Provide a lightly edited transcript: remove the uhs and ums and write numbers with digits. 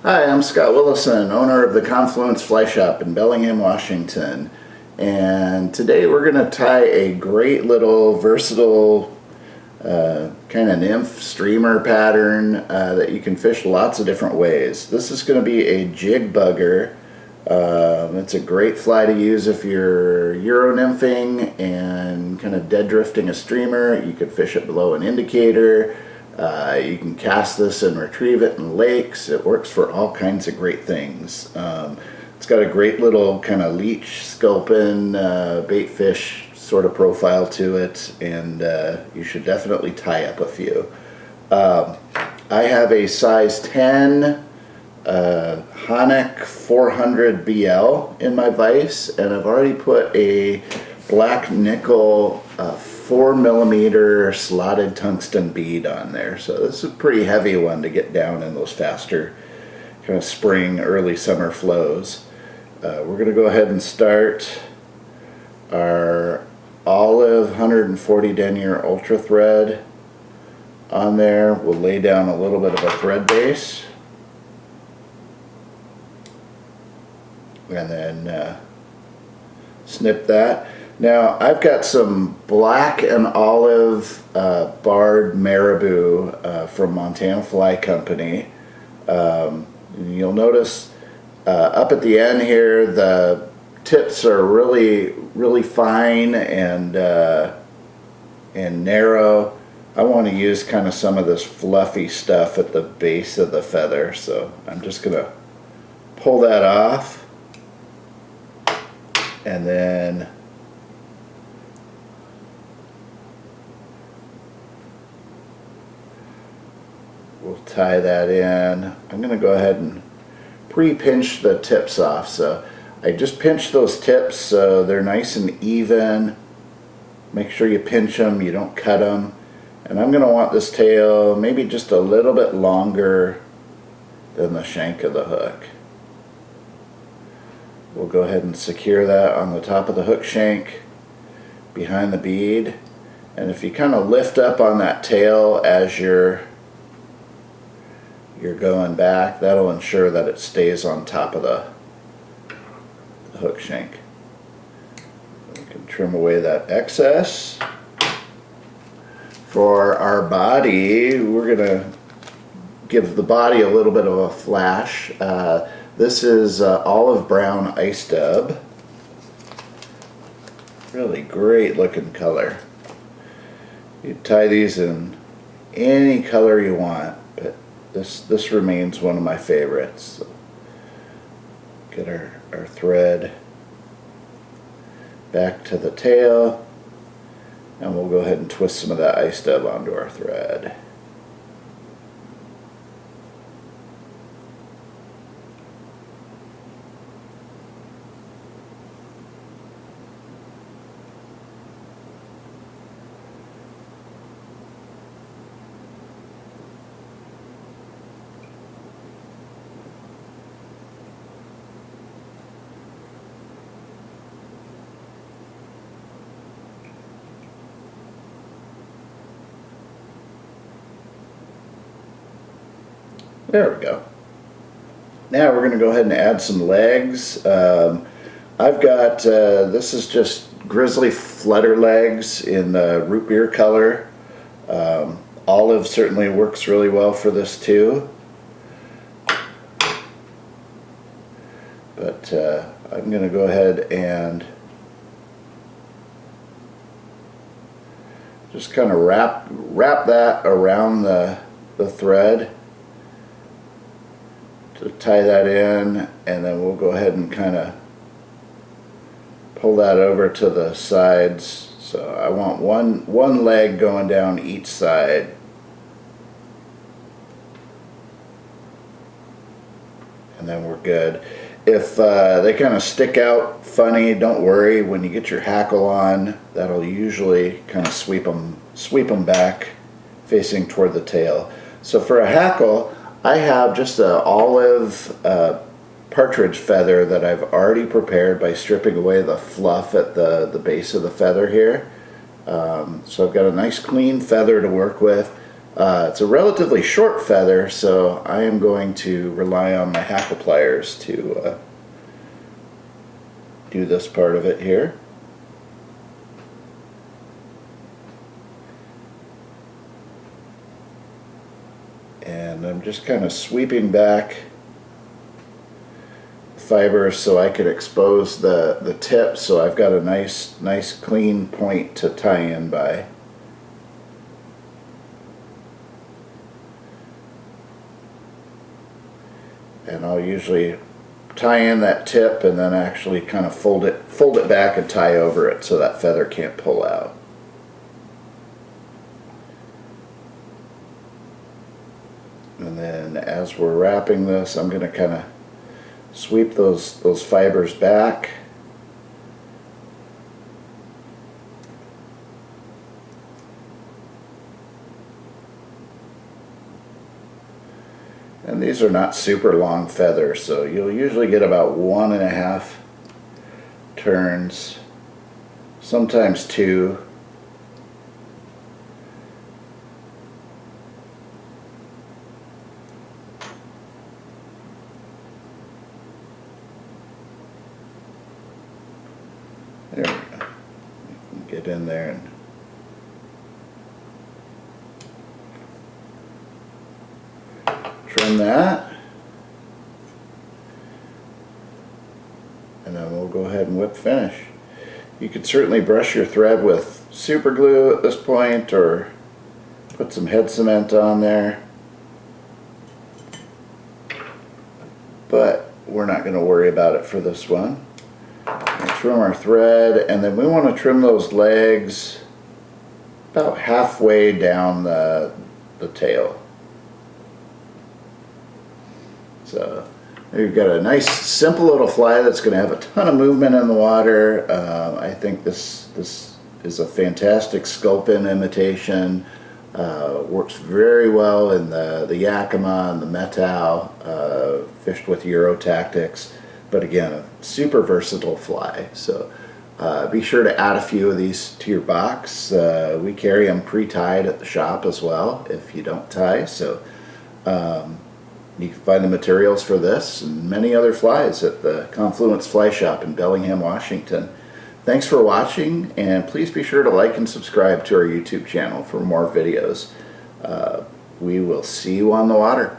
Hi, I'm Scott Willison, owner of the Confluence Fly Shop in Bellingham, Washington. And today we're going to tie a great little versatile kind of nymph streamer pattern that you can fish lots of different ways. This is going to be a jig bugger. It's a great fly to use if you're Euro nymphing and kind of dead drifting a streamer. You could fish it below an indicator. You can cast this and retrieve it in lakes. It works for all kinds of great things. It's got a great little kind of leech, sculpin, bait fish sort of profile to it, and you should definitely tie up a few. I have a size 10 Hanak 400 BL in my vise, and I've already put a black nickel 4mm slotted tungsten bead on there. So this is a pretty heavy one to get down in those faster kind of spring, early summer flows. We're going to go ahead and start our olive 140 denier ultra thread on there. We'll lay down a little bit of a thread base, and then snip that. Now I've got some black and olive barred Marabou from Montana Fly Company. You'll notice up at the end here the tips are really fine and narrow. I want to use kind of some of this fluffy stuff at the base of the feather, so I'm just going to pull that off, and then we'll tie that in. I'm going to go ahead and pre-pinch the tips off. So I just pinch those tips so they're nice and even. Make sure you pinch them, you don't cut them. And I'm going to want this tail maybe just a little bit longer than the shank of the hook. We'll go ahead and secure that on the top of the hook shank behind the bead. And if you kind of lift up on that tail as you're going back, that'll ensure that it stays on top of the hook shank. We can trim away that excess. For our body, we're going to give the body a little bit of a flash. This is olive brown ice dub. Really great looking color. You tie these in any color you want, but this remains one of my favorites. So get our thread back to the tail, and we'll go ahead and twist some of that ice dub onto our thread. There we go. Now we're going to go ahead and add some legs. I've got, this is just Grizzly Flutter legs in the Rootbeer color. Olive certainly works really well for this too. But I'm going to go ahead and just kind of wrap that around the thread to tie that in, and then we'll go ahead and kind of pull that over to the sides. So I want one leg going down each side. And then we're good. If they kind of stick out funny, don't worry. When you get your hackle on, that'll usually kind of sweep them back facing toward the tail. So for a hackle, I have just an olive partridge feather that I've already prepared by stripping away the fluff at the base of the feather here. So I've got a nice clean feather to work with. It's a relatively short feather, so I am going to rely on my hackle pliers to do this part of it here. And I'm just kind of sweeping back fibers so I could expose the tip, so I've got a nice clean point to tie in by. And I'll usually tie in that tip and then actually kind of fold it back and tie over it so that feather can't pull out. And then as we're wrapping this, I'm going to kind of sweep those fibers back. And these are not super long feathers, so you'll usually get about 1.5 turns, sometimes 2. There we go. You can get in there and trim that, and then we'll go ahead and whip finish. You could certainly brush your thread with super glue at this point, or put some head cement on there, but we're not going to worry about it for this one. We'll trim our thread, and then we want to trim those legs about halfway down the tail. So you've got a nice simple little fly that's going to have a ton of movement in the water. I think this is a fantastic sculpin imitation. Works very well in the Yakima and the Metau, fished with Euro tactics. But again, a super versatile fly. So be sure to add a few of these to your box. We carry them pre-tied at the shop as well if you don't tie. So you can find the materials for this and many other flies at the Confluence Fly Shop in Bellingham, Washington. Thanks for watching, and please be sure to like and subscribe to our YouTube channel for more videos. We will see you on the water.